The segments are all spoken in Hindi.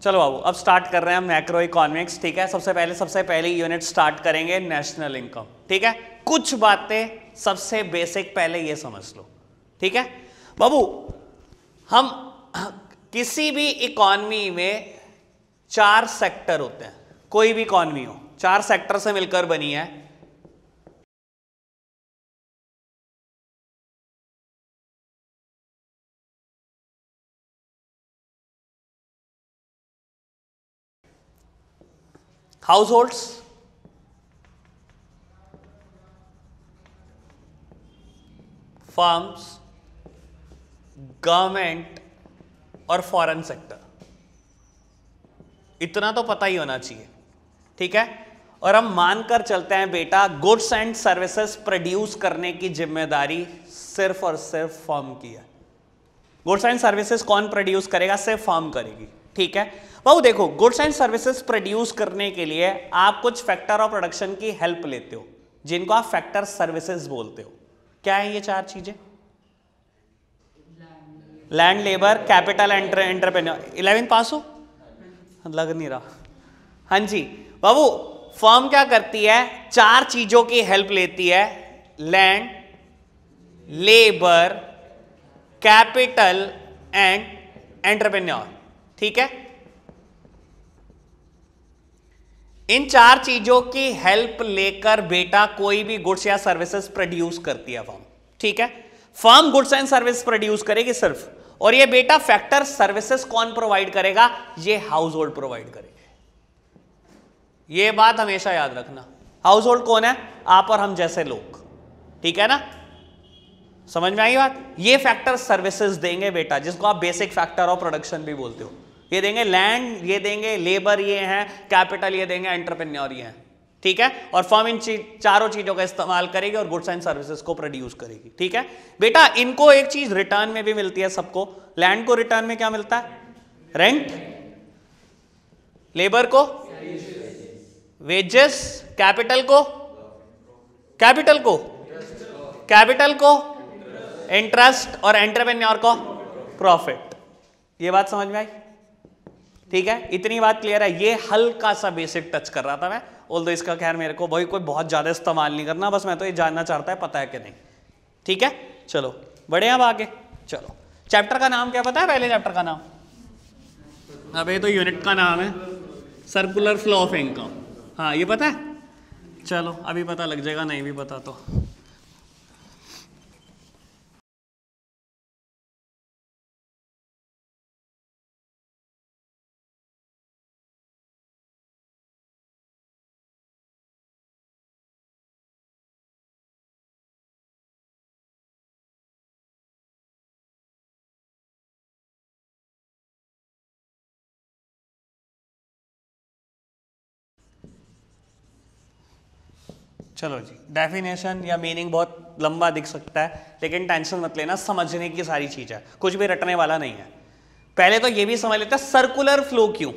चलो बाबू अब स्टार्ट कर रहे हैं हम मैक्रो इकोनॉमिक्स। ठीक है, सबसे पहले यूनिट स्टार्ट करेंगे नेशनल इनकम। ठीक है, कुछ बातें सबसे बेसिक पहले ये समझ लो। ठीक है बाबू, हम किसी भी इकॉनमी में 4 सेक्टर होते हैं, कोई भी इकॉनमी हो 4 सेक्टर से मिलकर बनी है। हाउसहोल्ड्स, फर्म्स, गवर्नमेंट और फॉरेन सेक्टर। इतना तो पता ही होना चाहिए। ठीक है, और हम मानकर चलते हैं बेटा गुड्स एंड सर्विसेज प्रोड्यूस करने की जिम्मेदारी सिर्फ और सिर्फ फर्म की है। गुड्स एंड सर्विसेज कौन प्रोड्यूस करेगा? सिर्फ फर्म करेगी। ठीक है बाबू, देखो गुड्स एंड सर्विसेज प्रोड्यूस करने के लिए आप कुछ फैक्टर ऑफ प्रोडक्शन की हेल्प लेते हो, जिनको आप फैक्टर सर्विसेज बोलते हो। क्या है ये 4 चीजें? Land, labour, capital, entrepreneur. 11th पास हो? लग नहीं रहा। हाँ जी बाबू, फर्म क्या करती है? 4 चीजों की हेल्प लेती है, land, labour, capital and entrepreneur. ठीक है, इन 4 चीजों की हेल्प लेकर बेटा कोई भी गुड्स या सर्विसेज प्रोड्यूस करती है फर्म। ठीक है, firm goods and service produce करेगी सिर्फ, और ये बेटा फैक्टर सर्विसेज कौन प्रोवाइड करेगा? ये हाउस होल्ड प्रोवाइड करेगा। ये बात हमेशा याद रखना। हाउस होल्ड कौन है? आप और हम जैसे लोग। ठीक है ना, समझ में आई बात? ये फैक्टर सर्विसेज देंगे बेटा, जिसको आप बेसिक फैक्टर ऑफ प्रोडक्शन भी बोलते हो। ये देंगे लैंड, ये देंगे लेबर, ये हैं कैपिटल, ये देंगे एंटरप्रेन्योर, ये हैं। ठीक है, और फर्म इन चारों चीजों का इस्तेमाल करेगी और गुड्स एंड सर्विसेज को प्रोड्यूस करेगी। ठीक है बेटा, इनको एक चीज रिटर्न में भी मिलती है सबको। लैंड को रिटर्न में क्या मिलता है? रेंट। लेबर को वेजेस, कैपिटल को इंटरेस्ट, और एंटरप्रेन्योर को प्रॉफिट। ये बात समझ में आई? ठीक है, इतनी बात क्लियर है। ये हल्का सा बेसिक टच कर रहा था मैं, ऑल्दो इसका खैर मेरे को भाई कोई बहुत ज्यादा इस्तेमाल नहीं करना, बस मैं तो ये जानना चाहता है पता है कि नहीं। ठीक है, चलो बढ़े अब आगे। चलो, चैप्टर का नाम क्या पता है? पहले चैप्टर का नाम, अब ये तो यूनिट का नाम है सर्कुलर फ्लो ऑफ इनकम। हाँ ये पता है? चलो अभी पता लग जाएगा, नहीं भी पता तो। चलो जी, डेफिनेशन या मीनिंग बहुत लंबा दिख सकता है, लेकिन टेंशन मत लेना, समझने की सारी चीज है, कुछ भी रटने वाला नहीं है। पहले तो ये भी समझ लेते हैं सर्कुलर फ्लो क्यों।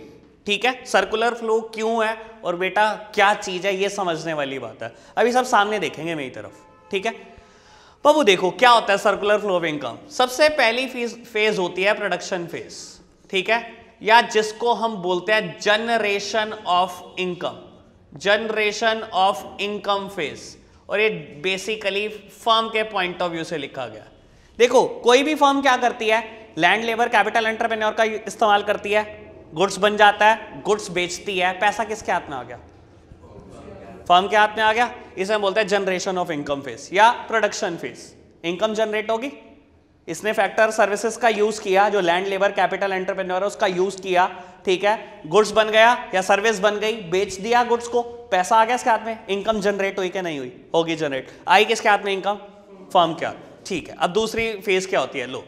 ठीक है, सर्कुलर फ्लो क्यों है और बेटा क्या चीज है, ये समझने वाली बात है। अभी सब सामने देखेंगे मेरी तरफ। ठीक है बाबू, देखो क्या होता है सर्कुलर फ्लो ऑफ इनकम। सबसे पहली फेज होती है प्रोडक्शन फेज। ठीक है, या जिसको हम बोलते हैं generation of income, generation of income phase. और ये बेसिकली फर्म के पॉइंट ऑफ व्यू से लिखा गया। देखो कोई भी फर्म क्या करती है? लैंड, लेबर, कैपिटल, एंटरप्रेन्योर का इस्तेमाल करती है, गुड्स बन जाता है, गुड्स बेचती है, पैसा किसके हाथ में आ गया? फर्म के हाथ में आ गया। इसे हम बोलते हैं जनरेशन ऑफ इनकम फेज या प्रोडक्शन फेज। इनकम जनरेट होगी, इसने फैक्टर सर्विसेज का यूज किया, जो लैंड, लेबर, कैपिटल, एंटरप्रेन्योर है उसका यूज किया। ठीक है, गुड्स बन गया या सर्विस बन गई, बेच दिया गुड्स को, पैसा आ गया इसके हाथ में। इनकम जनरेट हुई कि नहीं हुई? होगी जनरेट। आई किसके हाथ में? इनकम फर्म के हाथ। ठीक है, अब दूसरी फेज क्या होती है? लो,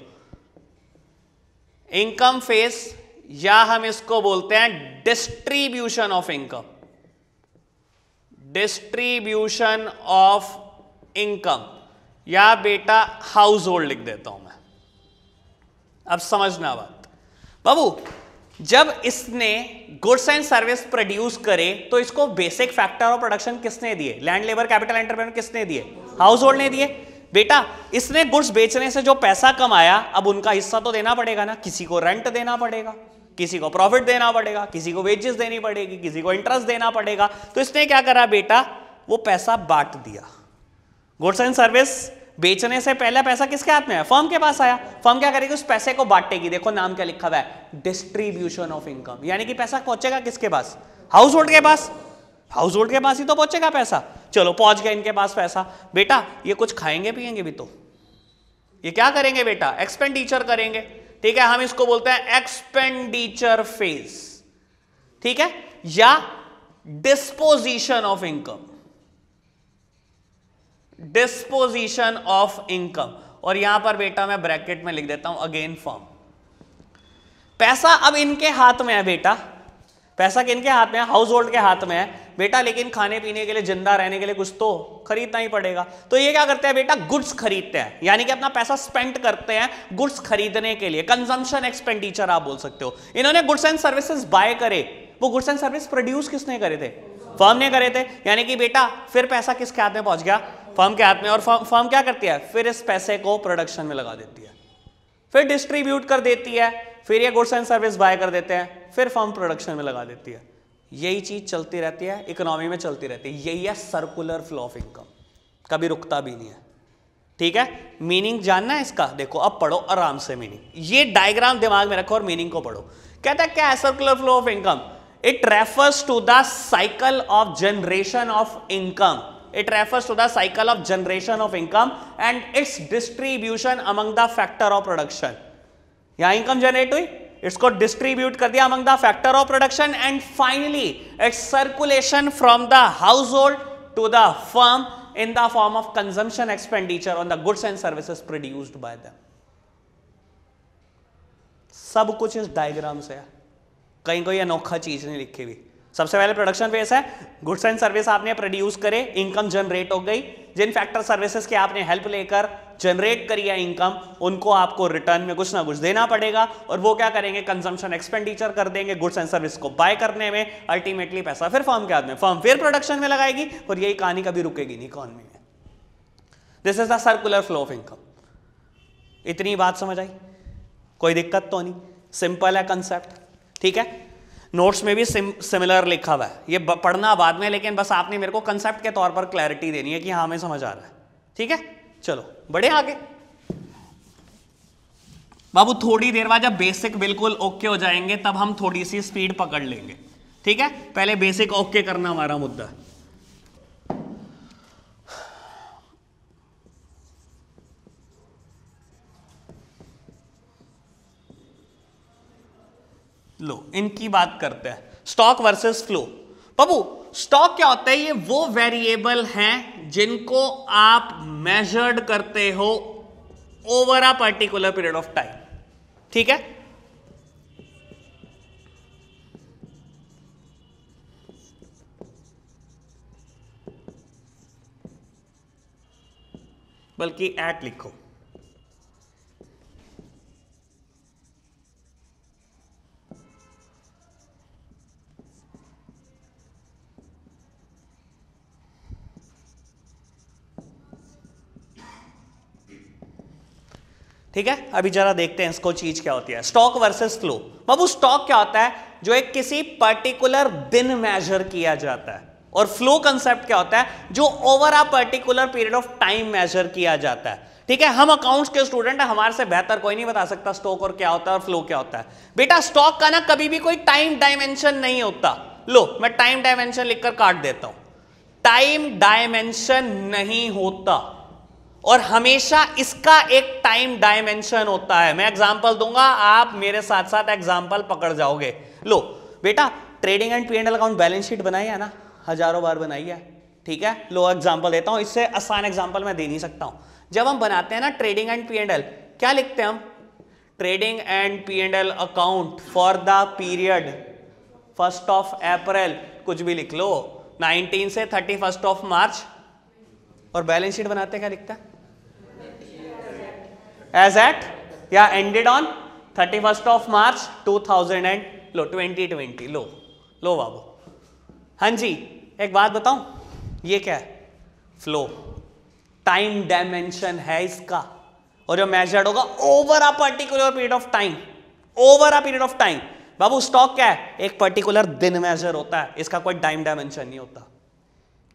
इनकम फेज, या हम इसको बोलते हैं distribution of income. Distribution of income, या बेटा हाउस होल्ड लिख देता हूं मैं। अब समझना बात बाबू, जब इसने गुड्स एंड सर्विस प्रोड्यूस करे तो इसको बेसिक फैक्टर ऑफ प्रोडक्शन किसने दिए? लैंड, लेबर, कैपिटल, एंटरप्रेन्योर किसने दिए? हाउस होल्ड ने दिए। बेटा इसने गुड्स बेचने से जो पैसा कमाया, अब उनका हिस्सा तो देना पड़ेगा ना, किसी को रेंट देना पड़ेगा। किसी को प्रॉफिट देना पड़ेगा, किसी को वेजेस देनी पड़ेगी, किसी को इंटरेस्ट देना पड़ेगा। तो इसने क्या करा बेटा, वो पैसा बांट दिया। गुड्स एंड सर्विस बेचने से पहले पैसा किसके हाथ में है, फर्म के पास आया। फर्म क्या करेगी, उस पैसे को बांटेगी। देखो नाम क्या लिखा हुआ है, डिस्ट्रीब्यूशन ऑफ इनकम। यानी कि पैसा पहुंचेगा किसके पास, हाउस होल्ड के पास। हाउस होल्ड के पास ही तो पहुंचेगा पैसा। चलो पहुंच गया इनके पास पैसा। बेटा ये कुछ खाएंगे पिएंगे भी, तो ये क्या करेंगे बेटा, एक्सपेंडिचर करेंगे। ठीक है, हम इसको बोलते हैं एक्सपेंडिचर फेज। ठीक है, या disposition of income, disposition of income. और यहां पर बेटा मैं ब्रैकेट में लिख देता हूं अगेन फर्म। पैसा अब इनके हाथ में है बेटा, पैसा किनके हाथ में है, हाउस होल्ड के हाथ में है बेटा। लेकिन खाने पीने के लिए, जिंदा रहने के लिए कुछ तो खरीदना ही पड़ेगा। तो ये क्या करते हैं बेटा, गुड्स खरीदते हैं, यानी कि अपना पैसा स्पेंड करते हैं गुड्स खरीदने के लिए। कंजम्पशन एक्सपेंडिचर आप बोल सकते हो। इन्होंने गुड्स एंड सर्विसेज बाय करे। वो गुड्स एंड सर्विस प्रोड्यूस किसने करे थे, फर्म ने करे थे। यानी कि बेटा फिर पैसा किसके हाथ में पहुंच गया, फर्म के हाथ में। और फर्म क्या करती है, फिर इस पैसे को प्रोडक्शन में लगा देती है, फिर डिस्ट्रीब्यूट कर देती है, फिर ये गुड्स एंड सर्विस बाय कर देते हैं, फिर फर्म प्रोडक्शन में लगा देती है। यही चीज चलती रहती है, इकोनॉमी में चलती रहती है। यही है सर्कुलर फ्लो ऑफ इनकम, कभी रुकता भी नहीं है। ठीक है, मीनिंग जानना है इसका, देखो अब पढ़ो आराम से मीनिंग। ये डायग्राम दिमाग में रखो और मीनिंग को पढ़ो। कहता है क्या है circular flow of income, it refers to the cycle of generation of income. It refers to the cycle of generation of income and its distribution among the factor of production. यहाँ इनकम जनरेट हुई, इसको डिस्ट्रीब्यूट कर दिया among the factor of production and finally its circulation from the household to the firm in the form of consumption expenditure on the goods and services produced by them. सब कुछ इस डायग्राम से है, कहीं कोई अनोखा चीज नहीं लिखी हुई। सबसे पहले प्रोडक्शन फेस है, गुड्स एंड सर्विस आपने प्रोड्यूस करे, इनकम जनरेट हो गई। जिन फैक्टर सर्विसेज के आपने हेल्प लेकर जनरेट करी है इनकम, उनको आपको रिटर्न में कुछ ना कुछ देना पड़ेगा। और वो क्या करेंगे, कंजम्पशन एक्सपेंडिचर कर देंगे गुड्स एंड सर्विस को बाय करने में। अल्टीमेटली पैसा फिर फर्म के हाथ में, फर्म फिर प्रोडक्शन में लगाएगी। और यही कहानी कभी रुकेगी नहीं इकोनॉमी में। This is the circular flow of income. इतनी बात समझ आई, कोई दिक्कत तो नहीं, सिंपल है कंसेप्ट। ठीक है, नोट्स में भी सिमिलर लिखा हुआ है, ये पढ़ना बाद में, लेकिन बस आपने मेरे को कंसेप्ट के तौर पर क्लैरिटी देनी है कि हाँ हमें समझ आ रहा है। ठीक है, चलो बढ़े आगे। बाबू थोड़ी देर बाद जब बेसिक बिल्कुल ओके हो जाएंगे तब हम थोड़ी सी स्पीड पकड़ लेंगे। ठीक है, पहले बेसिक ओके करना हमारा मुद्दा है। लो इनकी बात करते हैं, स्टॉक वर्सेस फ्लो। बाबू स्टॉक क्या होता है, ये वो वेरिएबल हैं जिनको आप मेजर्ड करते हो over a particular period of time. ठीक है, बल्कि एट लिखो। ठीक है, अभी जरा देखते हैं इसको चीज क्या होती है, स्टॉक वर्सेस फ्लो। बाबू स्टॉक क्या होता है, जो एक किसी पर्टिकुलर दिन मेजर किया जाता है। और फ्लो कंसेप्ट क्या होता है, जो over a particular period of time measure किया जाता है। ठीक है, हम अकाउंट्स के स्टूडेंट हैं, हमारे से बेहतर कोई नहीं बता सकता स्टॉक और क्या होता है और फ्लो क्या होता है। बेटा स्टॉक का ना कभी भी कोई टाइम डायमेंशन नहीं होता। लो मैं टाइम डायमेंशन लिखकर काट देता हूं, टाइम डायमेंशन नहीं होता और हमेशा इसका एक टाइम डायमेंशन होता है। मैं एग्जांपल दूंगा, आप मेरे साथ साथ एग्जांपल पकड़ जाओगे। लो बेटा trading and P&L account balance sheet बनाई है ना, हजारों बार बनाई है। ठीक है, लो एग्जांपल देता हूं, इससे आसान एग्जांपल मैं दे नहीं सकता हूं। जब हम बनाते हैं ना ट्रेडिंग एंड P&L, क्या लिखते हैं हम, trading and P&L account for the period 1 अप्रैल, कुछ भी लिख लो, 19 से 31 मार्च। और बैलेंस शीट बनाते हैं क्या लिखता है, एज एट या एंडेड ऑन 31 मार्च 2020। लो बाबू। हाँ जी, एक बात बताऊं, ये क्या है, फ्लो, टाइम डायमेंशन है इसका। और जो मेजर्ड होगा over a particular period of time, over a period of time. Babu stock क्या है? एक पर्टिकुलर दिन मेजर होता है, इसका कोई टाइम डायमेंशन नहीं होता।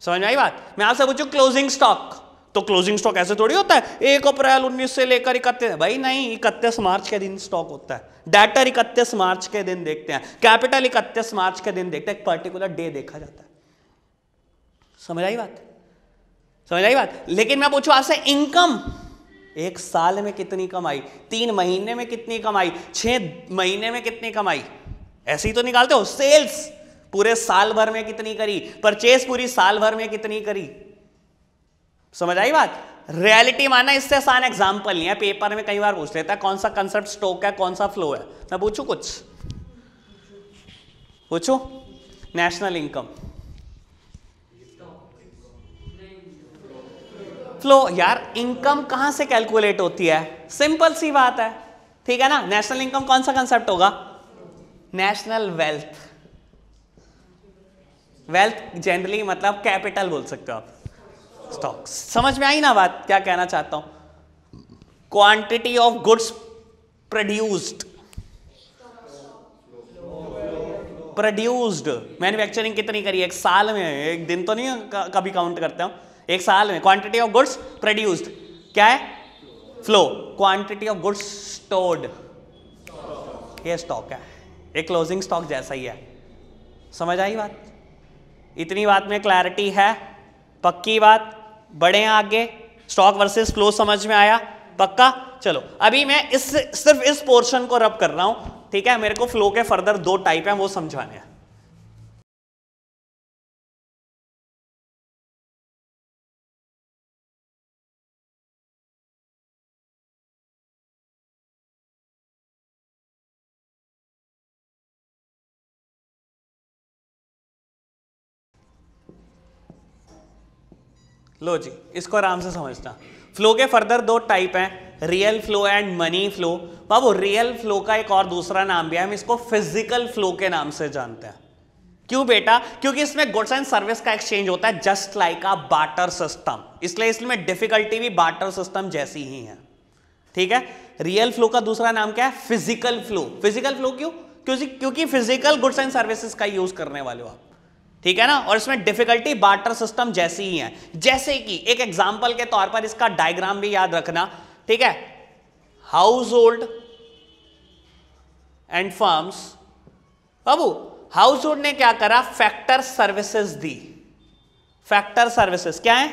समझ में आई बात? मैं आपसे पूछूं क्लोजिंग स्टॉक, तो क्लोजिंग स्टॉक ऐसे थोड़ी होता है 1 अप्रैल 19 से लेकर 31, भाई नहीं, 31 मार्च के दिन स्टॉक होता है। डेटर 31 मार्च के दिन देखते हैं, कैपिटल 31 मार्च के दिन देखते हैं, एक पर्टिकुलर डे देखा जाता है। समझ आई बात? समझ आई बात? लेकिन मैं पूछूं आपसे इनकम, 1 साल में कितनी कमाई, 3 महीने में कितनी कमाई, 6 महीने में कितनी कमाई, ऐसे ही तो निकालते हो। सेल्स पूरे साल भर में कितनी करी, परचेस पूरी साल भर में कितनी करी। समझ आई बात? रियलिटी मानना इससे आसान एग्जांपल नहीं है, पेपर में कई बार पूछ लेता है कौन सा कंसेप्ट स्टॉक है, कौन सा फ्लो है। मैं पूछूं कुछ, पूछूं? National income, flow. यार इनकम कहां से कैलकुलेट होती है? सिंपल सी बात है, ठीक है ना। नेशनल इनकम कौन सा कंसेप्ट होगा? National wealth. वेल्थ जनरली मतलब कैपिटल बोल सकते हो आप, स्टॉक्स। समझ में आई ना बात क्या कहना चाहता हूं? Quantity of goods produced, manufacturing कितनी करी 1 साल में, 1 दिन तो नहीं कभी काउंट करते हो, 1 साल में। क्वांटिटी ऑफ गुड्स प्रोड्यूस्ड क्या है? Flow. Quantity of goods stored, ये स्टॉक है, एक क्लोजिंग स्टॉक जैसा ही है। समझ आई बात? इतनी बात में क्लैरिटी है? पक्की बात? बढ़े आगे, स्टॉक वर्सेस फ्लो समझ में आया? पक्का? चलो अभी मैं सिर्फ इस पोर्शन को रब कर रहा हूं, ठीक है। मेरे को फ्लो के फर्दर 2 टाइप हैं, वो समझाने हैं। लो जी, इसको आराम से समझना। फ्लो के फर्दर 2 टाइप हैं, real flow and money flow. Babu real flow का एक और दूसरा नाम भी है, हम इसको फिजिकल फ्लो के नाम से जानते हैं। क्यों बेटा? क्योंकि इसमें गुड्स एंड सर्विस का एक्सचेंज होता है, जस्ट लाइक अ बार्टर सिस्टम, इसलिए इसमें डिफिकल्टी भी बार्टर सिस्टम जैसी ही है, ठीक है। रियल फ्लो का दूसरा नाम क्या है? Physical flow. फिजिकल फ्लो क्यों? क्योंकि फिजिकल गुड्स एंड सर्विसेज का यूज करने वाले हो आप, ठीक है ना। और इसमें डिफिकल्टी बार्टर सिस्टम जैसी ही है। जैसे कि एक एग्जांपल के तौर पर इसका डायग्राम भी याद रखना, ठीक है। Household and firms. Babu house hold ने क्या करा? फैक्टर सर्विसेज दी। फैक्टर सर्विसेज क्या है?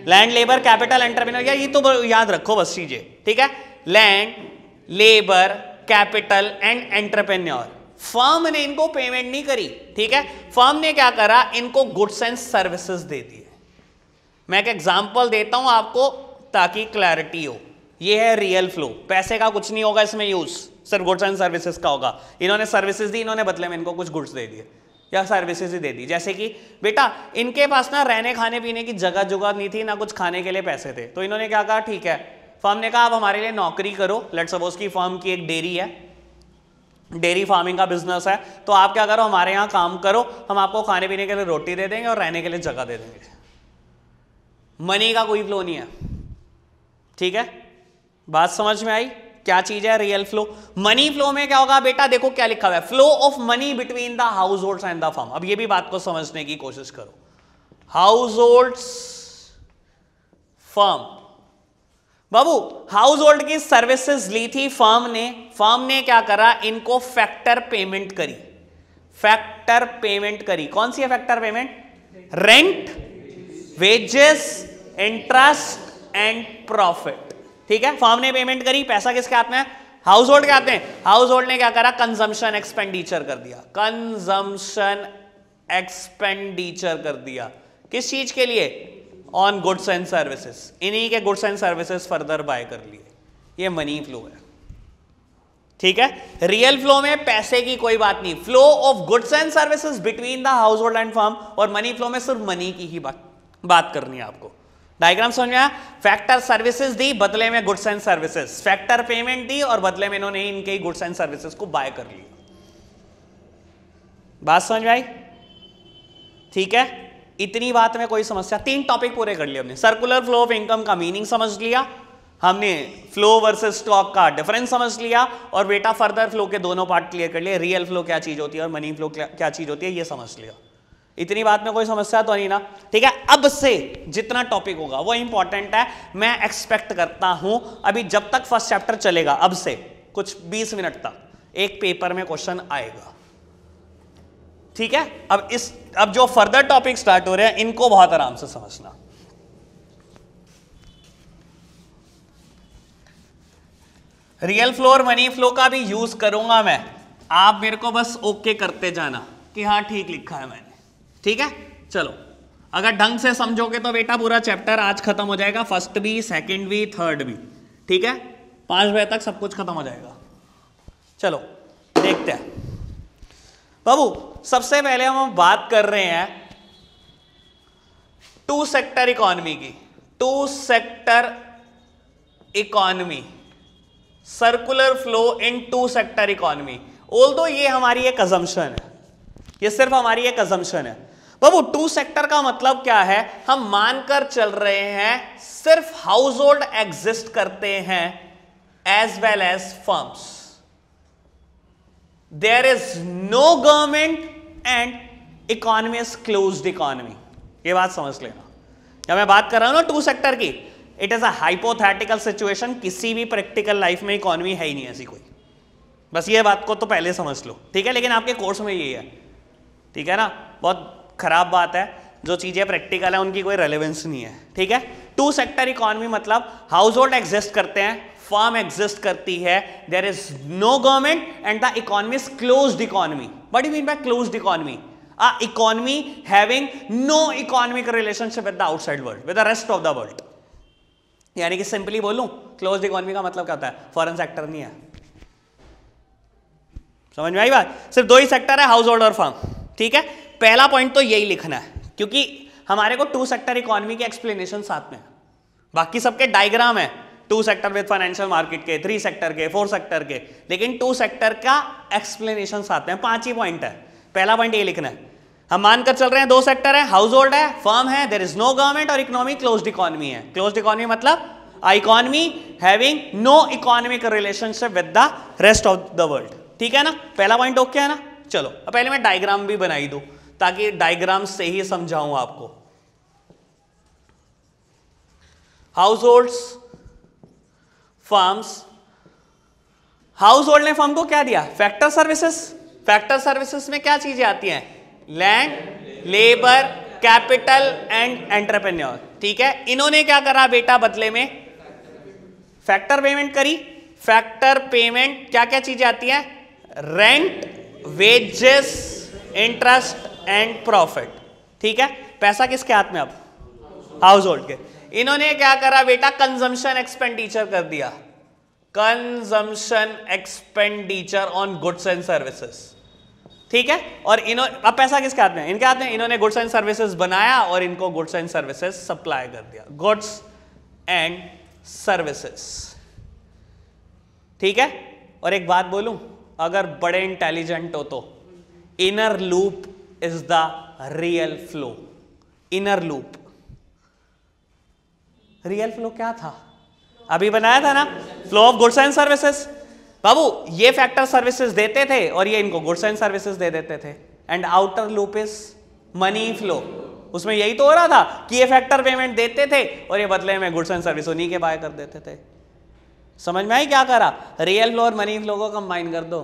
Land, labour, capital, entrepreneur. ये तो याद रखो बस चीजें, ठीक है। Land, labour, capital and entrepreneur. Firm ने इनको पेमेंट नहीं करी, ठीक है। फर्म ने क्या करा? इनको गुड्स एंड सर्विसेज दे दिए। मैं एक एग्जांपल देता हूं आपको ताकि क्लैरिटी हो। ये है रियल फ्लो, पैसे का कुछ नहीं होगा इसमें यूज, सिर्फ गुड्स एंड सर्विसेज का होगा। इन्होंने सर्विसेज दी, इन्होंने बदले में इनको कुछ गुड्स दे दिए या सर्विसेज ही दे दी। जैसे कि बेटा इनके पास ना रहने खाने पीने की जगह जुगाड़ नहीं थी, ना कुछ खाने के लिए पैसे थे, तो इन्होंने क्या कहा? ठीक है, फर्म ने कहा आप हमारे लिए नौकरी करो। लेट्स सपोज की फर्म की एक डेयरी है, डेयरी फार्मिंग का बिजनेस है, तो आप क्या करो? हमारे यहां काम करो, हम आपको खाने पीने के लिए रोटी दे देंगे और रहने के लिए जगह दे देंगे। मनी का कोई फ्लो नहीं है, ठीक है। बात समझ में आई? क्या चीज है रियल फ्लो? मनी फ्लो में क्या होगा बेटा? देखो क्या लिखा हुआ है, flow of money between the households and the firm. अब ये भी बात को समझने की कोशिश करो। Households, firm. बाबू हाउस होल्ड की सर्विसेज ली थी फर्म ने क्या करा? इनको फैक्टर पेमेंट करी। फैक्टर पेमेंट करी, कौन सी है factor payment? Rent, wages, interest and profit, ठीक है। फर्म ने पेमेंट करी, पैसा किसके हाथ में है? हाउस होल्ड के हाथ में। हाउस होल्ड ने क्या करा? कंजम्पशन एक्सपेंडिचर कर दिया। कंजम्पशन एक्सपेंडिचर कर दिया किस चीज के लिए? On goods and services. इन्हीं के goods and services further bye कर लिए। ये मनी फ्लो है, ठीक है। रियल फ्लो में पैसे की कोई बात नहीं, flow of goods and services between the household and firm. और मनी फ्लो में सिर्फ मनी की ही बात करनी है आपको। डायग्राम समझ में आया? फैक्टर सर्विसेज दी, बदले में goods and services. Factor payment दी और बदले में इन्होंने इनके ही गुड्स एंड सर्विसेज को बाय कर लिया। बात समझ में आई? ठीक है, इतनी बात में कोई समस्या? 3 टॉपिक पूरे कर लिए हमने। सर्कुलर फ्लो ऑफ इनकम का मीनिंग समझ लिया, हमने फ्लो वर्सेस स्टॉक का डिफरेंस समझ लिया और बेटा फर्दर फ्लो के दोनों पार्ट क्लियर कर लिए, रियल फ्लो क्या चीज होती है और मनी फ्लो क्या चीज होती है ये समझ लिया। इतनी बात में कोई समस्या तो नहीं ना? ठीक है, अब से जितना टॉपिक होगा वो इंपॉर्टेंट है। मैं एक्सपेक्ट करता हूं अभी जब तक फर्स्ट चैप्टर चलेगा अब से कुछ 20 मिनट तक एक पेपर में क्वेश्चन आएगा। ठीक है, अब जो फर्दर टॉपिक स्टार्ट हो रहे हैं इनको बहुत आराम से समझना। रियल फ्लो और मनी फ्लो का भी यूज करूंगा मैं, आप मेरे को बस ओके करते जाना कि हाँ ठीक लिखा है मैंने। ठीक है, चलो अगर ढंग से समझोगे तो बेटा पूरा चैप्टर आज खत्म हो जाएगा, फर्स्ट भी, सेकंड भी, थर्ड भी। ठीक है, 5 बजे तक सब कुछ खत्म हो जाएगा। चलो देखते हैं बाबू। सबसे पहले हम बात कर रहे हैं 2 सेक्टर इकोनॉमी की। 2 sector economy, circular flow in 2 sector economy. Although ये हमारी एक अजम्पशन है, ये सिर्फ हमारी एक अजम्पशन है बाबू। 2 सेक्टर का मतलब क्या है? हम मानकर चल रहे हैं सिर्फ हाउस होल्ड एग्जिस्ट करते हैं as well as firms. There is no government and economy is closed economy. ये बात समझ लेना जब मैं बात कर रहा हूं ना 2 सेक्टर की, it is a hypothetical situation. किसी भी प्रैक्टिकल लाइफ में इकोनॉमी है ही नहीं ऐसी कोई, बस ये बात को तो पहले समझ लो। ठीक है, लेकिन आपके कोर्स में यही है। ठीक है ना, बहुत खराब बात है, जो चीजें प्रैक्टिकल है उनकी कोई रेलेवेंस नहीं है। ठीक है, 2 सेक्टर इकोनॉमी मतलब हाउस होल्ड एग्जिस्ट करते हैं, फर्म एग्जिस्ट करती है, there is no government and the economy is closed economy. What do you mean by closed economy? A economy having no economic relationship with the outside world, with the rest of the world. यानी कि सिंपली बोलूं, क्लोज्ड इकोनॉमी का मतलब क्या होता है? फॉरेन सेक्टर नहीं है। समझ में आई बात? सिर्फ 2 ही सेक्टर है, हाउस होल्ड और फर्म। ठीक है, पहला पॉइंट तो यही लिखना है क्योंकि हमारे को 2 सेक्टर इकोनॉमी के एक्सप्लेनेशन साथ में है, बाकी सबके डायग्राम है। 2 सेक्टर विद फाइनेंशियल मार्केट के, 3 सेक्टर के, 4 सेक्टर के, लेकिन 2 सेक्टर का एक्सप्लेनेशन साथ में। 5 ही पॉइंट है। पहला पॉइंट ये लिखना है, हम मानकर चल रहे हैं 2 सेक्टर है, हाउस होल्ड है, फर्म है, देयर इज नो गवर्नमेंट और इकोनॉमी क्लोज्ड इकोनॉमी है। क्लोज्ड इकोनॉमी मतलब economy having no economic relationship with the rest of the world. ठीक है ना, पहला पॉइंट ओके है ना? चलो अब पहले मैं डायग्राम भी बनाई दूं ताकि डायग्राम से ही समझाऊं आपको। House holds, firms. House hold ने फर्म को क्या दिया? Factor services. फैक्टर सर्विसेज में क्या चीजें आती हैं? Land, labour, capital and entrepreneur. ठीक है, इन्होंने क्या करा बेटा बदले में? फैक्टर पेमेंट करी। फैक्टर पेमेंट क्या क्या चीजें आती हैं? Rent, wages, interest and profit. ठीक है, पैसा किसके हाथ में? अब हाउस होल्ड के। इन्होंने क्या करा बेटा? कंजम्पशन एक्सपेंडिचर कर दिया। Consumption expenditure on goods and services. ठीक है, और अब पैसा किसके हाथ में? इनके हाथ में। इन्होंने गुड्स एंड सर्विसेज बनाया और इनको गुड्स एंड सर्विसेज सप्लाई कर दिया। Goods and services. ठीक है, और एक बात बोलूं, अगर बड़े इंटेलिजेंट हो तो inner loop is the real flow. Inner loop, real flow क्या था? अभी बनाया था ना, flow of goods and services. बाबू ये फैक्टर सर्विसेज देते थे और ये इनको गुड्स एंड सर्विसेज दे देते थे। And outer loop is money flow. उसमें यही तो हो रहा था कि ये फैक्टर पेमेंट देते थे और ये बदले में गुड्स एंड सर्विस उन्हीं के बाय कर देते थे। समझ में आई क्या करा? रियल फ्लो और मनी फ्लो को कंबाइन कर दो,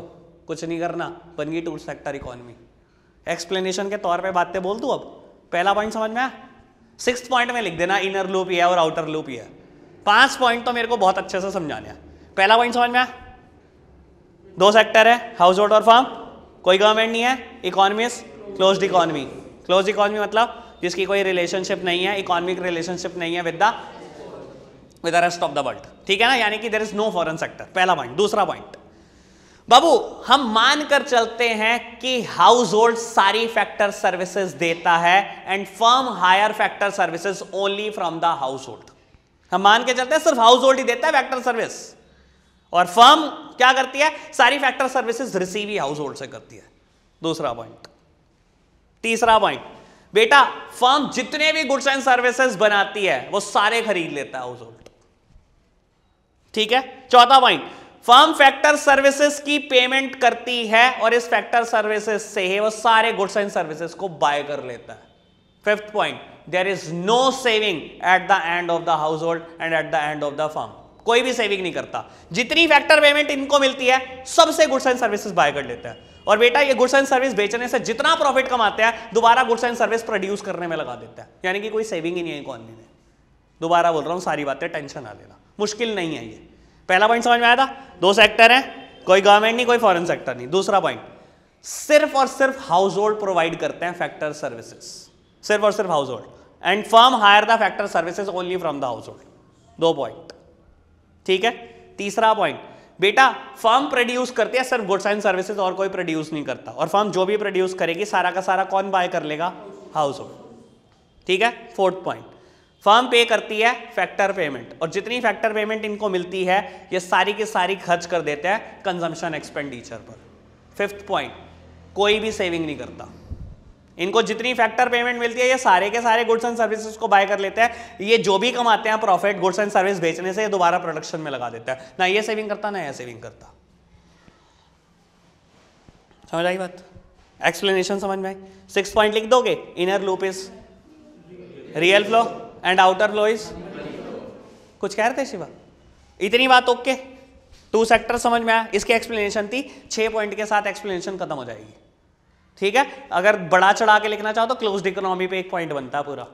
कुछ नहीं करना, बन गई 2 सेक्टर इकोनॉमी। एक्सप्लेनेशन के तौर पे बातें बोल दूं। अब पहला पॉइंट समझ में आया? 6th पॉइंट में लिख देना इनर लूप ये है और आउटर लूप ये है। 5 पॉइंट तो मेरे को बहुत अच्छे से समझाने हैं। पहला पॉइंट समझ में आया? 2 सेक्टर है, हाउस होल्ड और फर्म, कोई गवर्नमेंट नहीं है, economy is closed economy. Closed economy मतलब जिसकी कोई रिलेशनशिप नहीं है, इकोनॉमिक रिलेशनशिप नहीं है with the rest of the world. ठीक है ना, यानी कि there is no foreign sector. पहला पॉइंट। दूसरा पॉइंट बाबू, हम मानकर चलते हैं कि हाउस होल्ड सारी फैक्टर सर्विसेज देता है and firm hire factor services only from the household. हम मान के चलते हैं सिर्फ हाउस होल्ड ही देता है फैक्टर सर्विस और फर्म क्या करती है? सारी फैक्टर सर्विसेज रिसीव ही हाउस होल्ड से करती है। दूसरा पॉइंट। तीसरा पॉइंट बेटा, फर्म जितने भी गुड्स एंड सर्विसेज बनाती है वो सारे खरीद लेता है हाउस होल्ड। ठीक है। चौथा पॉइंट, फर्म फैक्टर सर्विसेज की पेमेंट करती है और इस फैक्टर सर्विसेज से ही वो सारे गुड्स एंड सर्विसेज को बाय कर लेता है। Fifth point, there is no saving at the end of the household and at the end of the firm. कोई भी सेविंग नहीं करता, जितनी फैक्टर पेमेंट इनको मिलती है सबसे गुड्स एंड सर्विसेज बाय कर लेता है। और बेटा ये गुड्स एंड सर्विस बेचने से जितना प्रॉफिट कमाते हैं दोबारा गुड्स एंड सर्विस प्रोड्यूस करने में लगा देता है, यानी कि कोई सेविंग ही नहीं है इकोनॉमी में। दोबारा बोल रहा हूं, सारी बातें टेंशन ना लेना, मुश्किल नहीं है ये। पहला पॉइंट समझ में आया था, दो सेक्टर हैं, कोई गवर्नमेंट नहीं कोई फॉरेन सेक्टर नहीं। दूसरा पॉइंट, सिर्फ और सिर्फ हाउस होल्ड प्रोवाइड करते हैं फैक्टर सर्विसेज, सिर्फ और सिर्फ household, and firm hire the factor services only from the household. दो पॉइंट, ठीक है। तीसरा पॉइंट, बेटा फर्म प्रोड्यूस करती है सिर्फ गुड्स एंड सर्विसेज, और कोई प्रोड्यूस नहीं करता, और फर्म जो भी प्रोड्यूस करेगी सारा का सारा कौन बाय कर लेगा? हाउस होल्ड, ठीक है। फोर्थ पॉइंट, फर्म पे करती है फैक्टर पेमेंट, और जितनी फैक्टर पेमेंट इनको मिलती है ये सारी की सारी खर्च कर देते हैं कंजम्पशन एक्सपेंडिचर पर। फिफ्थ पॉइंट, कोई भी सेविंग नहीं करता, इनको जितनी फैक्टर पेमेंट मिलती है ये सारे के सारे गुड्स एंड सर्विसेज को बाय कर लेते हैं। ये जो भी कमाते हैं प्रॉफिट गुड्स एंड सर्विस बेचने से, ये दोबारा प्रोडक्शन में लगा देता है। ना ये सेविंग करता ना ये सेविंग करता। समझ आई बात? एक्सप्लेनेशन समझ में आई? 6 पॉइंट लिख दोगे, inner loop is real flow and outer flow is, कुछ कह रहे थे शिवा? इतनी बात ओके, 2 सेक्टर समझ में आया, इसकी एक्सप्लेनेशन थी, 6 पॉइंट के साथ एक्सप्लेनेशन खत्म हो जाएगी, ठीक है। अगर बड़ा चढ़ा के लिखना चाहो तो क्लोज्ड इकोनॉमी पे 1 पॉइंट बनता है पूरा,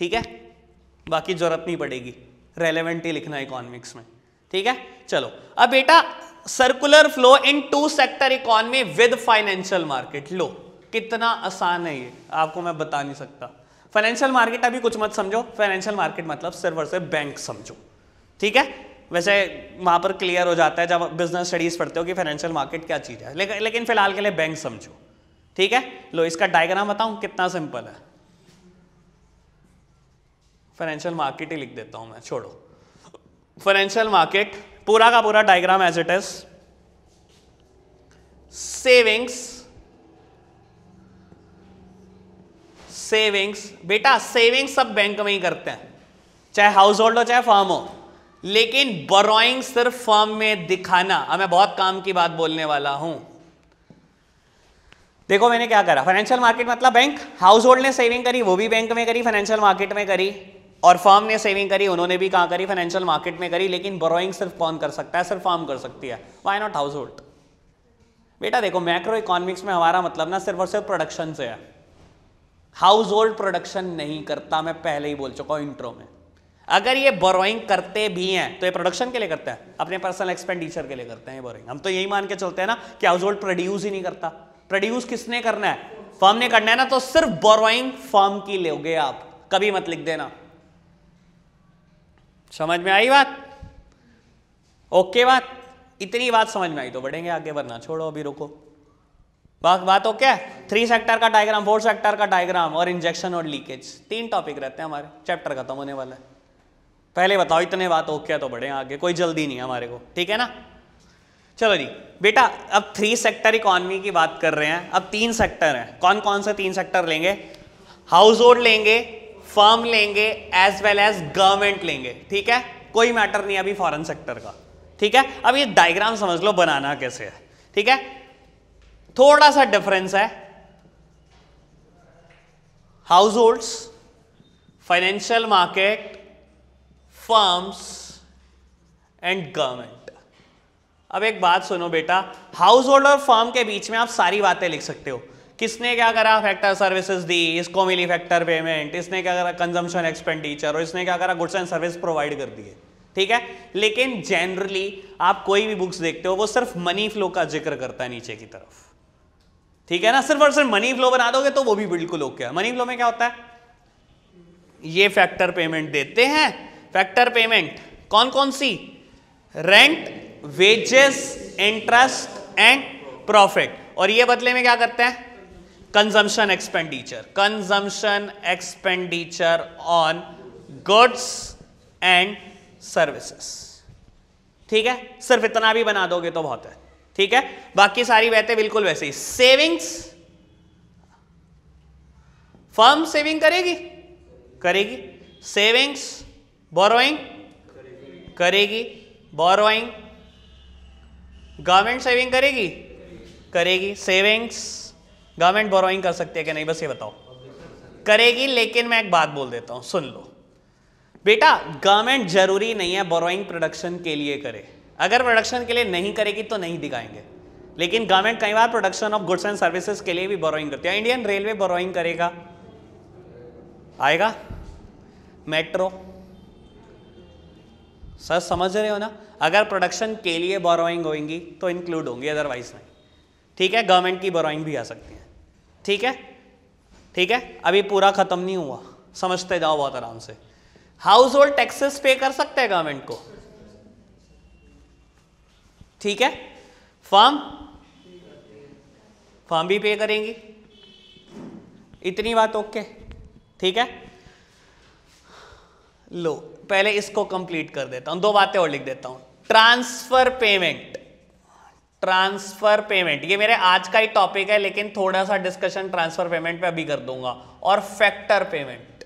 ठीक है। बाकी जरूरत नहीं पड़ेगी, रेलेवेंट ही लिखना इकोनॉमिक्स में, ठीक है। चलो अब बेटा, circular flow in 2 sector economy with financial market. लो कितना आसान है ये, आपको मैं बता नहीं सकता। फाइनेंशियल मार्केट अभी कुछ मत समझो, फाइनेंशियल मार्केट मतलब सिर्फ और सिर्फ बैंक समझो, ठीक है। वैसे वहां पर क्लियर हो जाता है जब बिजनेस स्टडीज पढ़ते हो कि फाइनेंशियल मार्केट क्या चीज है, लेकिन फिलहाल के लिए बैंक समझो, ठीक है। लो इसका डायग्राम बताऊं, कितना सिंपल है। फाइनेंशियल मार्केट ही लिख देता हूं मैं, छोड़ो। फाइनेंशियल मार्केट पूरा का पूरा diagram as it is, savings बेटा, सेविंग्स सब बैंक में ही करते हैं, चाहे हाउस होल्ड हो चाहे फर्म हो, लेकिन बोरोइंग सिर्फ फर्म में दिखाना। अब मैं बहुत काम की बात बोलने वाला हूं। देखो मैंने क्या करा, फाइनेंशियल मार्केट मतलब बैंक, हाउस होल्ड ने सेविंग करी वो भी बैंक में करी, फाइनेंशियल मार्केट में करी, और फर्म ने सेविंग करी उन्होंने भी कहां करी? फाइनेंशियल मार्केट में करी। लेकिन बोरोइंग सिर्फ कौन कर सकता है? सिर्फ फर्म कर सकती है। Why not house hold? बेटा देखो, मैक्रो इकोनॉमिक्स में हमारा मतलब ना सिर्फ और सिर्फ प्रोडक्शन से है, हाउस होल्ड प्रोडक्शन नहीं करता, मैं पहले ही बोल चुका हूं इंट्रो में। अगर ये बोरोइंग करते भी हैं तो ये प्रोडक्शन के लिए करते हैं, अपने पर्सनल एक्सपेंडिचर के लिए करते हैं ये बोरोइंग। हम तो यही मान के चलते हैं ना कि हाउस होल्ड प्रोड्यूस ही नहीं करता। प्रोड्यूस किसने करना है? फर्म ने करना है ना, तो सिर्फ बोरोइंग फर्म की लोगे आप, कभी मत लिख देना। समझ में आई बात? ओके बात? इतनी बात समझ में आई तो बढ़ेंगे आगे, वरना छोड़ो अभी रुको। बात ओके है? 3 सेक्टर का डायग्राम, 4 सेक्टर का डायग्राम और इंजेक्शन और लीकेज, 3 टॉपिक रहते हैं हमारे, चैप्टर खत्म होने वाला है। पहले बताओ इतने बात ओके है तो बढ़े आगे, कोई जल्दी नहीं है हमारे को, ठीक है ना। चलो जी बेटा, अब 3 सेक्टर इकोनॉमी की बात कर रहे हैं। अब 3 सेक्टर हैं, कौन कौन से 3 सेक्टर लेंगे? हाउस होल्ड लेंगे, फर्म लेंगे, एज वेल एज गवर्नमेंट लेंगे, ठीक है। कोई मैटर नहीं अभी फॉरेन सेक्टर का, ठीक है। अब ये डायग्राम समझ लो बनाना कैसे है, ठीक है। थोड़ा सा डिफरेंस है, house holds, financial market, firms and government. अब एक बात सुनो बेटा, हाउस होल्ड और फर्म के बीच में आप सारी बातें लिख सकते हो। किसने क्या करा? फैक्टर सर्विसेज दी, इसको मिली फैक्टर पेमेंट, इसने क्या करा? कंजम्पशन एक्सपेंडिचर, और इसने क्या करा? गुड्स एंड सर्विस प्रोवाइड कर दिए, ठीक है। लेकिन जनरली आप कोई भी बुक्स देखते हो वो सिर्फ मनी फ्लो का जिक्र करता है नीचे की तरफ, ठीक है ना। सिर्फ और सिर्फ मनी फ्लो बना दोगे तो वो भी बिल्कुल ओके है। मनी फ्लो में क्या होता है? ये फैक्टर पेमेंट देते हैं, फैक्टर पेमेंट कौन कौन सी? Rent, wages, interest and profit, और ये बदले में क्या करते हैं? Consumption expenditure, consumption expenditure on goods and services, ठीक है। सिर्फ इतना भी बना दोगे तो बहुत है, ठीक है। बाकी सारी बातें बिल्कुल वैसे ही। सेविंग्स, फर्म सेविंग करेगी, सेविंग्स, बोरोइंग करेगी। बोरोइंग, गवर्नमेंट सेविंग करेगी, करेगी। सेविंग्स, गवर्नमेंट बोरोइंग कर सकती है कि नहीं, बस ये बताओ। करेगी, लेकिन मैं एक बात बोल देता हूं, सुन लो बेटा, गवर्नमेंट जरूरी नहीं है बोरोइंग प्रोडक्शन के लिए करे। अगर प्रोडक्शन के लिए नहीं करेगी तो नहीं दिखाएंगे, लेकिन गवर्नमेंट कई बार production of goods and services के लिए भी बोरोइंग करती है। इंडियन रेलवे बोरोइंग करेगा, आएगा। मेट्रो, सर समझ रहे हो ना, अगर प्रोडक्शन के लिए बोरोइंग होंगी तो इंक्लूड होंगी, अदरवाइज नहीं। ठीक है, गवर्नमेंट की बोरोइंग भी आ सकती है। ठीक है, ठीक है, अभी पूरा खत्म नहीं हुआ, समझते जाओ बहुत आराम से। हाउस होल्ड टैक्सेस पे कर सकते हैं गवर्नमेंट को, ठीक है। फर्म भी पे करेंगी, इतनी बात ओके, ठीक है। लो पहले इसको कंप्लीट कर देता हूं, दो बातें और लिख देता हूं। ट्रांसफर पेमेंट, ट्रांसफर पेमेंट ये मेरे आज का ही टॉपिक है, लेकिन थोड़ा सा डिस्कशन ट्रांसफर पेमेंट पे अभी कर दूंगा। और फैक्टर पेमेंट,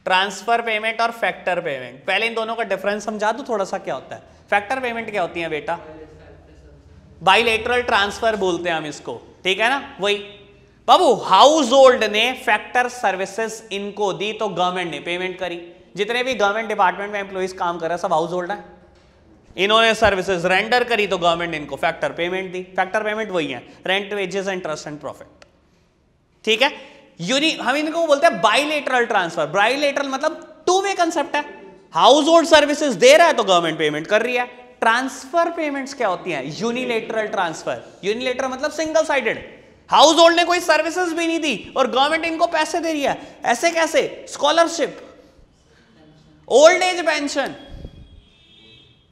ट्रांसफर पेमेंट और फैक्टर पेमेंट, पहले इन दोनों का डिफरेंस समझा दूं थोड़ा सा क्या होता है। फैक्टर पेमेंट क्या होती है बेटा, बाइलेटरल ट्रांसफर बोलते हैं हम इसको, ठीक है ना। वही बाबू, हाउस होल्ड ने फैक्टर सर्विसेज इनको दी तो गवर्नमेंट ने पेमेंट करी। जितने भी गवर्नमेंट डिपार्टमेंट में एम्प्लॉइज काम कर रहे हैं सब हाउस होल्ड है, इन्होंने सर्विसेज रेंडर करी तो गवर्नमेंट ने इनको फैक्टर पेमेंट दी। फैक्टर पेमेंट वही है, rent, wages, interest and profit, ठीक है। हम इनको बोलते हैं बाइलेटरल ट्रांसफर। बाइलेटरल मतलब टू वे कंसेप्ट है, हाउस होल्ड सर्विसेज दे रहा है तो गवर्नमेंट पेमेंट कर रही है। ट्रांसफर पेमेंट्स क्या होती हैं, यूनिलेटरल ट्रांसफर। यूनिलेटरल मतलब सिंगल साइडेड, हाउस होल्ड ने कोई सर्विसेज भी नहीं दी और गवर्नमेंट इनको पैसे दे रही है। ऐसे कैसे, स्कॉलरशिप, ओल्ड एज पेंशन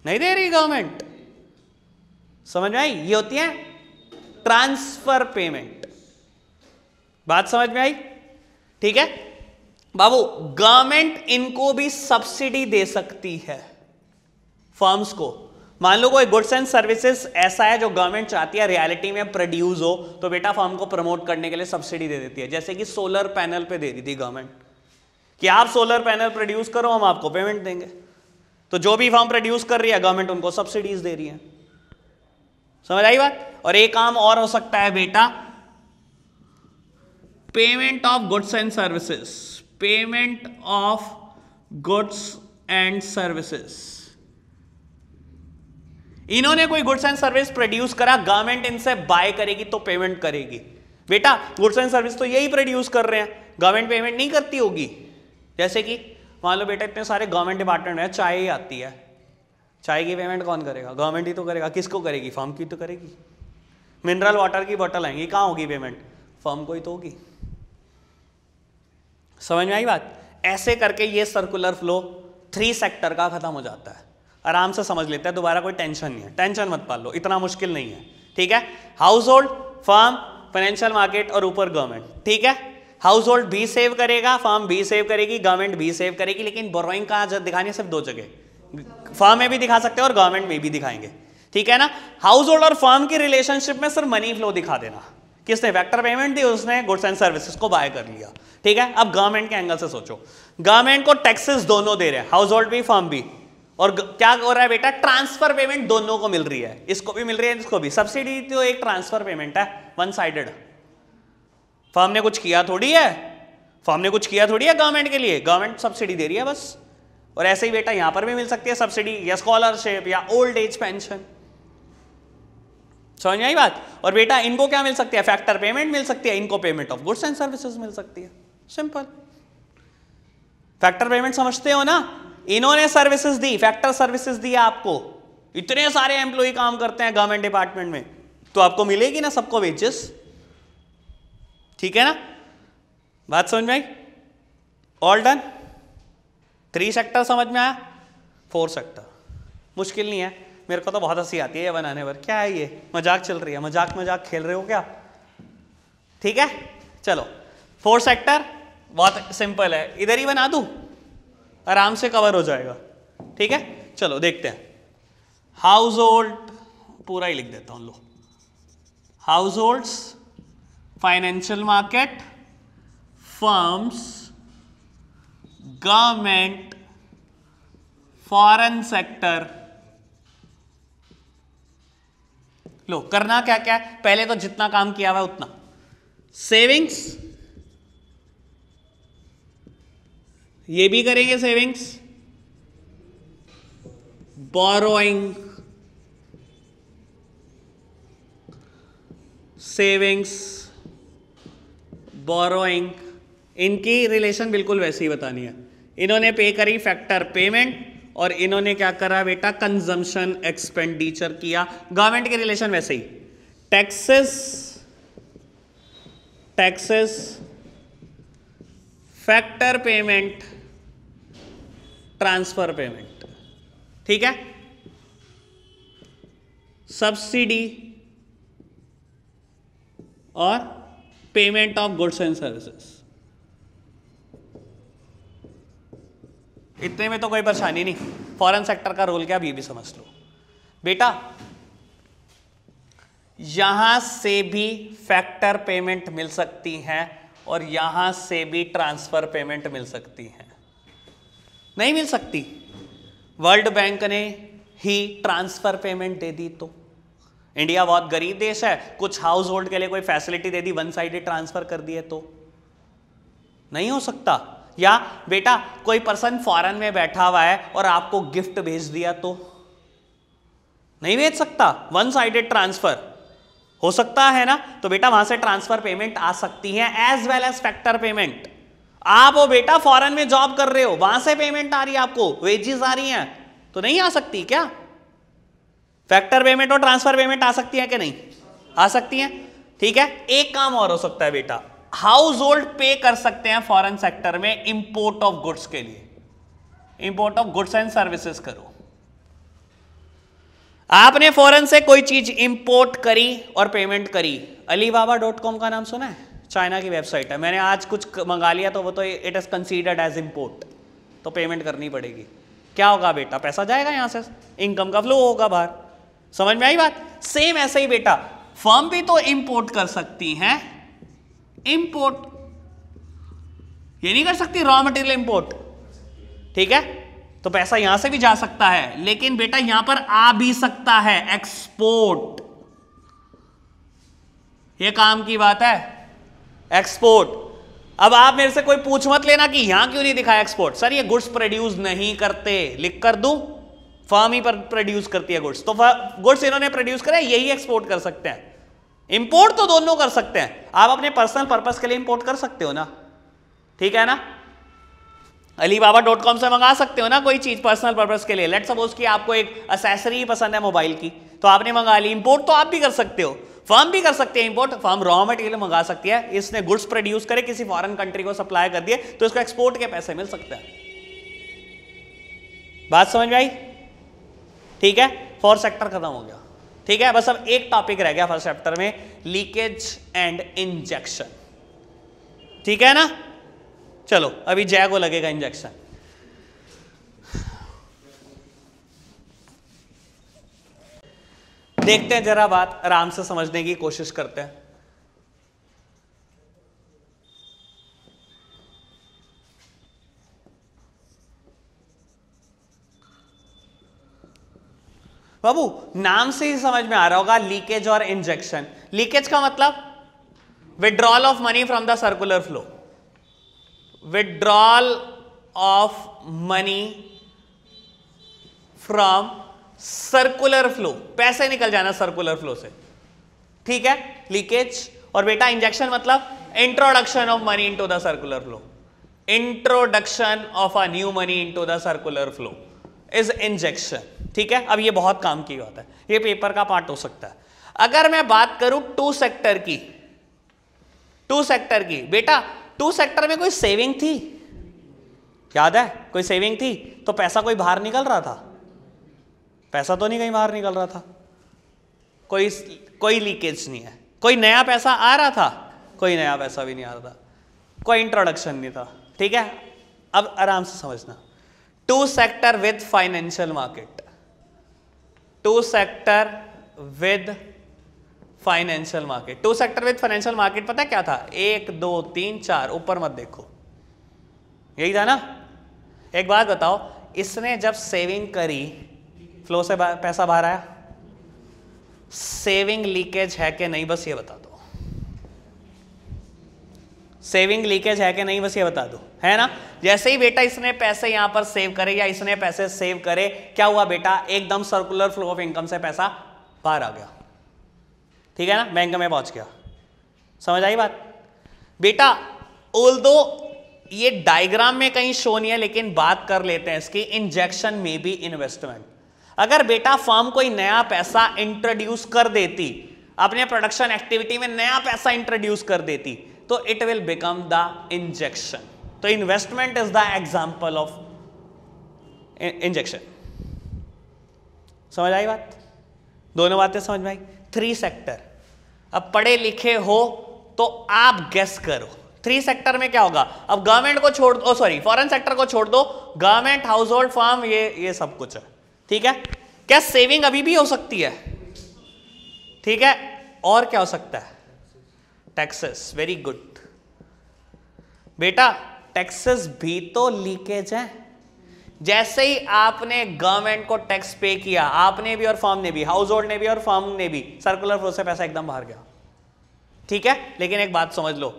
नहीं दे रही गवर्नमेंट, समझ में आई, ये होती है ट्रांसफर पेमेंट। बात समझ में आई, ठीक है बाबू। गवर्नमेंट इनको भी सब्सिडी दे सकती है फर्म्स को। मान लो कोई गुड्स एंड सर्विसेज ऐसा है जो गवर्नमेंट चाहती है रियलिटी में प्रोड्यूस हो, तो बेटा फर्म को प्रमोट करने के लिए सब्सिडी दे देती है। जैसे कि सोलर पैनल पे दे दी थी गवर्नमेंट कि आप सोलर पैनल प्रोड्यूस करो, हम आपको पेमेंट देंगे। तो जो भी फर्म प्रोड्यूस कर रही है गवर्नमेंट उनको सब्सिडीज दे रही है, समझ आई बात। और एक काम और हो सकता है बेटा, payment of goods and services, payment of goods and services. इन्होंने कोई गुड्स एंड सर्विस प्रोड्यूस करा, गवर्नमेंट इनसे बाय करेगी तो पेमेंट करेगी। बेटा गुड्स एंड सर्विस तो यही प्रोड्यूस कर रहे हैं, गवर्नमेंट पेमेंट नहीं करती होगी। जैसे कि मान लो बेटा इतने सारे गवर्नमेंट डिपार्टमेंट है, चाय ही आती है, चाय की पेमेंट कौन करेगा, गवर्नमेंट ही तो करेगा। किसको करेगी, फर्म की तो करेगी। मिनरल वाटर की बोतल आएंगी, कहाँ होगी पेमेंट, फर्म को ही तो होगी। समझ में आई बात। ऐसे करके ये सर्कुलर फ्लो 3 सेक्टर का खत्म हो जाता है। आराम से समझ लेते हैं, दोबारा कोई टेंशन नहीं है, टेंशन मत पाल लो, इतना मुश्किल नहीं है, ठीक है। House hold, firm, financial market और ऊपर गवर्नमेंट, ठीक है। हाउस होल्ड भी सेव करेगा, फर्म भी सेव करेगी, गवर्नमेंट भी सेव करेगी। लेकिन बोरोइंग कहाँ दिखानी है, सिर्फ 2 जगह, फर्म में भी दिखा सकते हैं और गवर्नमेंट में भी दिखाएंगे, ठीक है ना। हाउस होल्ड और फर्म की रिलेशनशिप में सिर्फ मनी फ्लो दिखा देना, किसने फैक्टर पेमेंट दी, उसने गुड्स एंड सर्विसेज को बाय कर लिया, ठीक है। अब गवर्नमेंट के एंगल से सोचो, गवर्नमेंट को टैक्सेस दोनों दे रहे हैं, हाउस होल्ड भी फर्म भी, और क्या हो रहा है बेटा, ट्रांसफर पेमेंट दोनों को मिल रही है, इसको भी मिल रही है इसको भी। सब्सिडी तो एक ट्रांसफर पेमेंट है, वन साइडेड। फर्म ने कुछ किया थोड़ी है, फर्म ने कुछ किया थोड़ी है गवर्नमेंट के लिए, गवर्नमेंट सब्सिडी दे रही है बस। और ऐसे ही बेटा यहां पर भी मिल सकती है सब्सिडी, या स्कॉलरशिप या ओल्ड एज पेंशन, समझ में आई बात। और बेटा इनको क्या मिल सकती है, फैक्टर पेमेंट मिल सकती है, इनको payment of goods and services मिल सकती है, सिंपल। फैक्टर पेमेंट समझते हो ना, इन्होंने सर्विसेज दी, फैक्टर सर्विसेज दी आपको। इतने सारे एम्प्लॉय काम करते हैं गवर्नमेंट डिपार्टमेंट में, तो आपको मिलेगी ना सबको वेजेस, ठीक है ना। बात समझ में आई, ऑल डन। 3 सेक्टर समझ में आया, 4 सेक्टर मुश्किल नहीं है, मेरे को तो बहुत हंसी आती है ये बनाने पर। क्या है ये, मजाक चल रही है, मजाक खेल रहे हो क्या, ठीक है। चलो 4 सेक्टर बहुत सिंपल है, इधर ही बना दूं, आराम से कवर हो जाएगा, ठीक है। चलो देखते हैं। हाउस होल्ड पूरा ही लिख देता हूं, लो। Households, financial market, firms, government, foreign sector. लो करना क्या क्या है, पहले तो जितना काम किया हुआ है उतना, सेविंग्स, ये भी करेंगे सेविंग्स, बोरोइंग, सेविंग्स, बोरोइंग, इनकी रिलेशन बिल्कुल वैसे ही बतानी है। इन्होंने पे करी फैक्टर पेमेंट और इन्होंने क्या करा बेटा, कंजम्पशन एक्सपेंडिचर किया। गवर्नमेंट के रिलेशन वैसे ही, taxes, taxes, factor payment, transfer payment, ठीक है, सब्सिडी और payment of goods and services. इतने में तो कोई परेशानी नहीं। फॉरेन सेक्टर का रोल क्या अभी भी समझ लो बेटा। यहां से भी फैक्टर पेमेंट मिल सकती है और यहां से भी ट्रांसफर पेमेंट मिल सकती है। नहीं मिल सकती, वर्ल्ड बैंक ने ही ट्रांसफर पेमेंट दे दी तो। इंडिया बहुत गरीब देश है, कुछ हाउस होल्ड के लिए कोई फैसिलिटी दे दी, वन साइडेड ट्रांसफर कर दिए तो नहीं हो सकता। या बेटा कोई पर्सन फॉरेन में बैठा हुआ है और आपको गिफ्ट भेज दिया तो नहीं भेज सकता। वन साइडेड ट्रांसफर हो सकता है ना, तो बेटा वहां से ट्रांसफर पेमेंट आ सकती है as well as factor payment. आप हो बेटा फॉरेन में जॉब कर रहे हो, वहां से पेमेंट आ रही है, आपको वेजेस आ रही हैं, तो नहीं आ सकती क्या? फैक्टर पेमेंट और ट्रांसफर पेमेंट आ सकती है कि नहीं? आ सकती है, ठीक है। एक काम और हो सकता है बेटा, हाउस होल्ड पे कर सकते हैं फॉरेन सेक्टर में इंपोर्ट ऑफ गुड्स के लिए। Import of goods and services करो। आपने फॉरेन से कोई चीज इंपोर्ट करी और पेमेंट करी। Alibaba.com का नाम सुना है? चाइना की वेबसाइट है। मैंने आज कुछ मंगा लिया तो वो तो it is considered as import, तो पेमेंट करनी पड़ेगी। क्या होगा बेटा? पैसा जाएगा यहां से, इनकम का फ्लो होगा बाहर। समझ में आई बात? सेम ऐसे ही बेटा फर्म भी तो इंपोर्ट कर सकती हैं। इंपोर्ट ये नहीं कर सकती रॉ मटेरियल इंपोर्ट, ठीक है, तो पैसा यहां से भी जा सकता है, लेकिन बेटा यहां पर आ भी सकता है एक्सपोर्ट। ये काम की बात है, एक्सपोर्ट। अब आप मेरे से कोई पूछ मत लेना कि यहां क्यों नहीं दिखाया एक्सपोर्ट। सर ये गुड्स प्रोड्यूस नहीं करते, लिख कर दूं, फर्म ही प्रोड्यूस करती है गुड्स, तो गुड्स इन्होंने प्रोड्यूस करे, यही एक्सपोर्ट कर सकते हैं। इंपोर्ट तो दोनों कर सकते हैं, आप अपने पर्सनल पर्पस के लिए इंपोर्ट कर सकते हो ना, ठीक है ना। Alibaba.com से मंगा सकते हो ना कोई चीज पर्सनल पर्पस के लिए। लेट्स सपोज कि आपको एक एक्सेसरी पसंद है मोबाइल की, तो आपने मंगा ली। इंपोर्ट तो आप भी कर सकते हो, फर्म भी कर सकती है इंपोर्ट। फर्म रॉ मटेरियल मंगा सकती है, इसने गुड्स प्रोड्यूस करे, किसी फॉरेन कंट्री को सप्लाई कर दिए, तो इसको एक्सपोर्ट के पैसे मिल सकते हैं। बात समझ में आई? ठीक है, फॉर सेक्टर खत्म हो गया, ठीक है। बस अब एक टॉपिक रह गया फर्स्ट चैप्टर में, लीकेज एंड इंजेक्शन, ठीक है ना। चलो अभी जय को लगेगा इंजेक्शन। देखते हैं जरा, बात आराम से समझने की कोशिश करते हैं। बाबू नाम से ही समझ में आ रहा होगा, लीकेज और इंजेक्शन। लीकेज का मतलब withdrawal of money from the circular flow. Withdrawal of money from circular flow, पैसे निकल जाना सर्कुलर फ्लो से, ठीक है, लीकेज। और बेटा इंजेक्शन मतलब introduction of money into the circular flow. Introduction of a new money into the circular flow is injection, ठीक है। अब ये बहुत काम की बात है, ये पेपर का पार्ट हो सकता है। अगर मैं बात करूं टू सेक्टर की, टू सेक्टर की, बेटा टू सेक्टर में कोई सेविंग थी, याद है? कोई सेविंग थी तो पैसा कोई बाहर निकल रहा था? पैसा तो नहीं कहीं बाहर निकल रहा था, कोई लीकेज नहीं है। कोई नया पैसा आ रहा था? कोई नया पैसा भी नहीं आ रहा था, कोई इंट्रोडक्शन नहीं था, ठीक है। अब आराम से समझना, two sector with financial market, two sector with financial market. Two sector with financial market पता क्या था? 1 2 3 4, ऊपर मत देखो, यही था ना। एक बात बताओ, इसने जब सेविंग करी, फ्लो से पैसा बाहर आया, सेविंग लीकेज है कि नहीं बस ये बता दो, सेविंग लीकेज है कि नहीं बस ये बता दो, है ना। जैसे ही बेटा इसने पैसे यहां पर सेव करे या इसने पैसे सेव करे, क्या हुआ बेटा, एकदम सर्कुलर फ्लो ऑफ इनकम से पैसा बाहर आ गया, ठीक है ना, बैंक में पहुंच गया। समझ आई बात बेटा। ऑल्दो ये डायग्राम में कहीं शो नहीं है, लेकिन बात कर लेते हैं इसकी, इंजेक्शन में भी इन्वेस्टमेंट। अगर बेटा फर्म कोई नया पैसा इंट्रोड्यूस कर देती, अपने प्रोडक्शन एक्टिविटी में नया पैसा इंट्रोड्यूस कर देती, तो it will become the injection. तो investment is the example of injection. समझ आई बात, दोनों बातें समझ में आई। 3 सेक्टर, अब पढ़े लिखे हो तो आप गेस करो 3 सेक्टर में क्या होगा। अब गवर्नमेंट को छोड़ दो, सॉरी फॉरेन सेक्टर को छोड़ दो, गवर्नमेंट, हाउस होल्ड, फार्म, ये सब कुछ है, ठीक है। क्या सेविंग अभी भी हो सकती है, ठीक है, और क्या हो सकता है, टैक्सेस, वेरी गुड बेटा, टैक्सेस भी तो लीकेज है। जैसे ही आपने गवर्नमेंट को टैक्स पे किया, आपने भी और फर्म ने भी, हाउस होल्ड ने भी और फर्म ने भी, सर्कुलर फ्लो से पैसा एकदम बाहर गया, ठीक है। लेकिन एक बात समझ लो,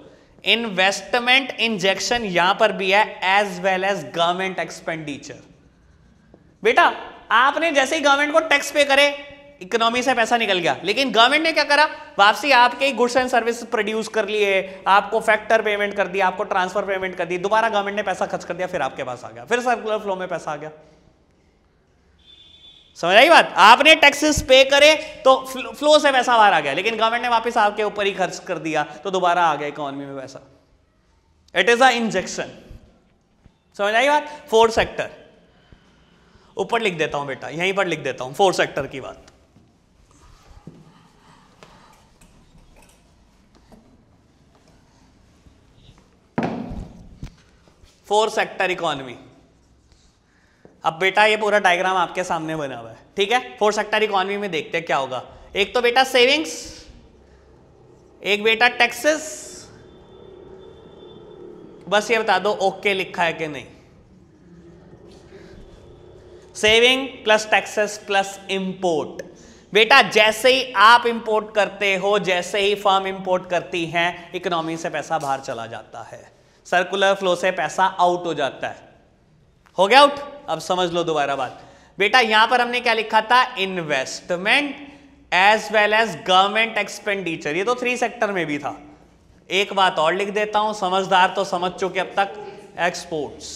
इन्वेस्टमेंट इंजेक्शन यहां पर भी है as well as government expenditure. बेटा आपने जैसे ही गवर्नमेंट को टैक्स पे करे, इकोनॉमी से पैसा निकल गया, लेकिन गवर्नमेंट ने क्या करा, वापसी आपके गुड्स एंड सर्विस प्रोड्यूस कर लिए, आपको फैक्टर पेमेंट कर दिया, आपको ट्रांसफर पेमेंट कर दी, दोबारा गवर्नमेंट ने पैसा खर्च कर दिया, फिर आपके पास आ गया, फिर सर्कुलर फ्लो में पैसा आ गया। समझ आई बात। आपने टैक्सेस पे करे तो फ्लो से पैसा बाहर आ गया, लेकिन गवर्नमेंट ने वापस आपके ऊपर ही खर्च कर दिया, तो दोबारा आ गया इकोनॉमी में पैसा। It is a injection. समझ आई बात। 4 सेक्टर ऊपर लिख देता हूं बेटा, यहीं पर लिख देता हूं 4 सेक्टर की बात। Four sector economy. अब बेटा ये पूरा डायग्राम आपके सामने बना हुआ है, ठीक है। 4 सेक्टर इकोनॉमी में देखते हैं क्या होगा। एक तो बेटा सेविंग्स, एक बेटा टैक्सेस, बस ये बता दो ओके लिखा है कि नहीं। Saving plus taxes plus import. बेटा जैसे ही आप इंपोर्ट करते हो, जैसे ही फर्म इंपोर्ट करती हैं, इकोनॉमी से पैसा बाहर चला जाता है, सर्कुलर फ्लो से पैसा आउट हो जाता है। हो गया आउट। अब समझ लो दोबारा बात। बेटा यहां पर हमने क्या लिखा था, investment as well as government expenditure. ये तो 3 सेक्टर में भी था। एक बात और लिख देता हूं, समझदार तो समझ चुके अब तक, एक्सपोर्ट्स।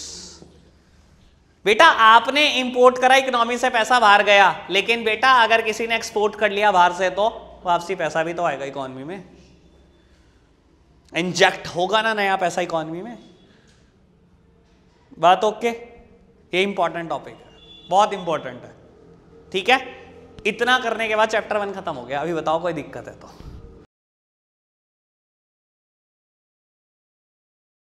बेटा आपने इंपोर्ट करा, इकोनॉमी से पैसा बाहर गया, लेकिन बेटा अगर किसी ने एक्सपोर्ट कर लिया बाहर से, तो वापसी पैसा भी तो आएगा इकोनॉमी में, इंजेक्ट होगा ना नया पैसा इकोनॉमी में। बात ओके। ये इंपॉर्टेंट टॉपिक है, बहुत इंपॉर्टेंट है, ठीक है। इतना करने के बाद चैप्टर 1 खत्म हो गया। अभी बताओ कोई दिक्कत है तो।